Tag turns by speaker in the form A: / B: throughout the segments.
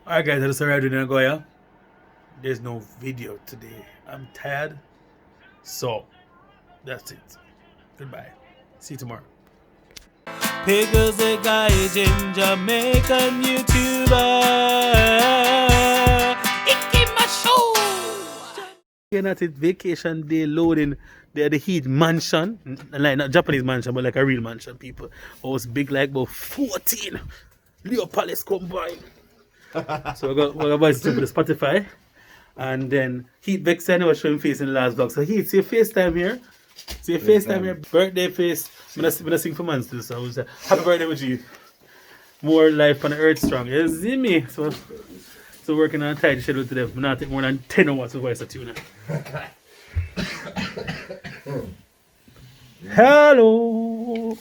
A: Alright guys, I just arrived in Nagoya. There's no video today. I'm tired. So, that's it. Goodbye. See you tomorrow. Pickles a guy in Jamaican YouTuber. Icky my show. Again at it, vacation day loading. They're the heat mansion. Like not Japanese mansion, but like a real mansion, people. It was big like about 14 Leo Palace combined. So we're going to the Spotify. And then Heat Vacay, I was showing face in the last vlog. So Heat, see your FaceTime here. See your FaceTime here. Birthday face. I'm gonna sing for months too. So I was happy birthday with you. More life on the earth strong. You see me? So working on a tight schedule today. I'm not take more than 10 hours to voice a tuna. Hello.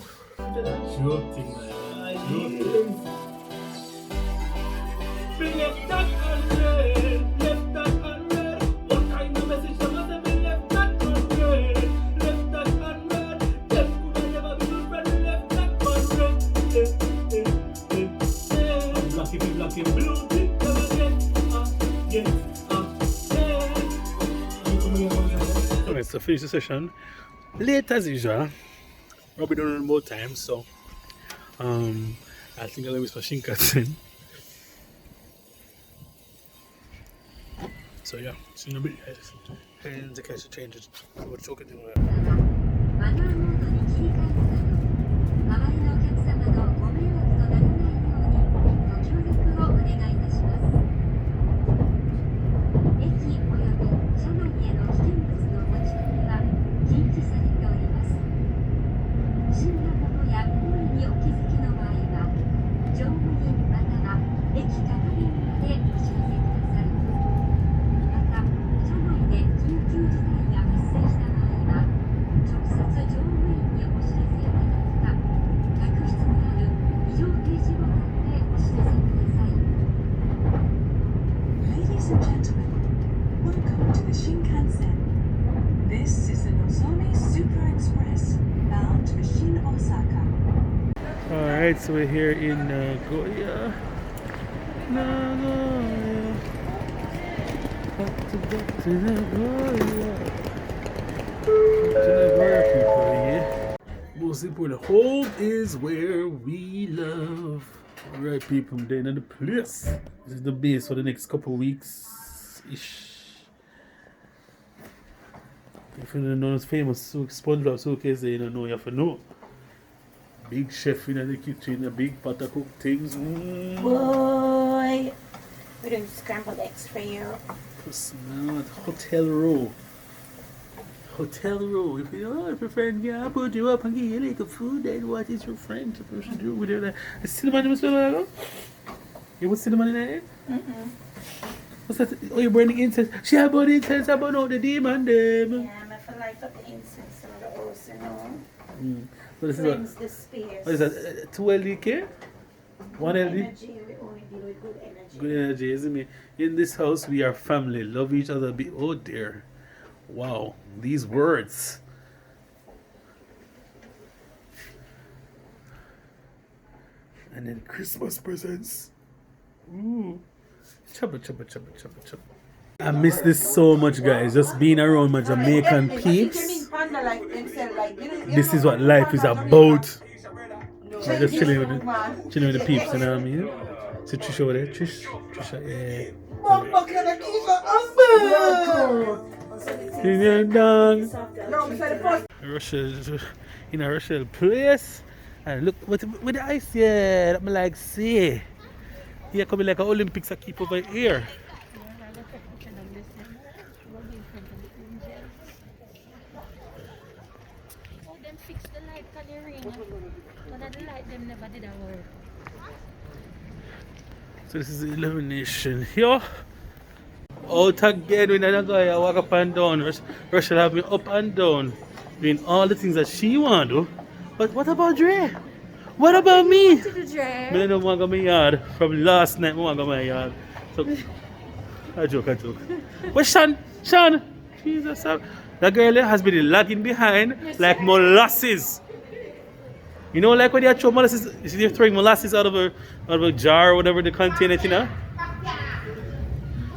A: So finish the session late as usual. Probably done in more time, so I think I'll miss for Shinkansen. So yeah, see you in a bit guys. And the case changes. We're talking to
B: Ladies and gentlemen, welcome to the Shinkansen. This is the Nozomi Super Express, bound to Shin Osaka.
A: Alright, so we're here in Nagoya. Nagoya. Back to Nagoya. Nagoya people, yeah. Most important, home is where we love. Alright people, I'm in the place. This is the base for the next couple weeks ish. If you don't know this famous SpongeBob suitcase, you don't know, you have to know. Big chef in the kitchen, a big pot of cooked things.
C: Boy, we're doing scrambled eggs for you.
A: Smell it. Hotel row. Hotel row. If your friend can put you up and give you like a food, then what is your friend supposed to do with it? Like, cinnamon in the smell. You put cinnamon in there? What's that? Oh, you're burning incense. She had burning incense about all the demon them.
C: Yeah, I feel like up the incense and the oils, you know.
A: So this
C: Cleanse
A: is
C: the space.
A: what is that? 2 LDK? 1 LD?
C: Energy, we only deal with good energy.
A: Good energy, isn't it? In this house, we are family. Love each other. Oh dear. Wow. These words. And then Christmas presents. Ooh. Chubba, chubba, chubba, chubba, chubba. I miss this so much, guys. Just being around my Jamaican peeps. This is what life is about. I'm just chilling with the peeps, you know what I mean? See Trish over there? Trisha, yeah. Russia, in a Russian place. And look, with the ice, yeah, that me like see. Here coming like an Olympics I keep over here. So this is the illumination here. Out again with another guy, I walk up and down. Russia have me up and down, doing all the things that she want to do. But what about Dre? What about me? I don't want to go to my yard. From last night, I want to go to my yard. So, I joke. But Sean, Jesus, that girl has been lagging behind like molasses. You know, like when you throw molasses, you're throwing molasses out of a jar or whatever they contain it, you know?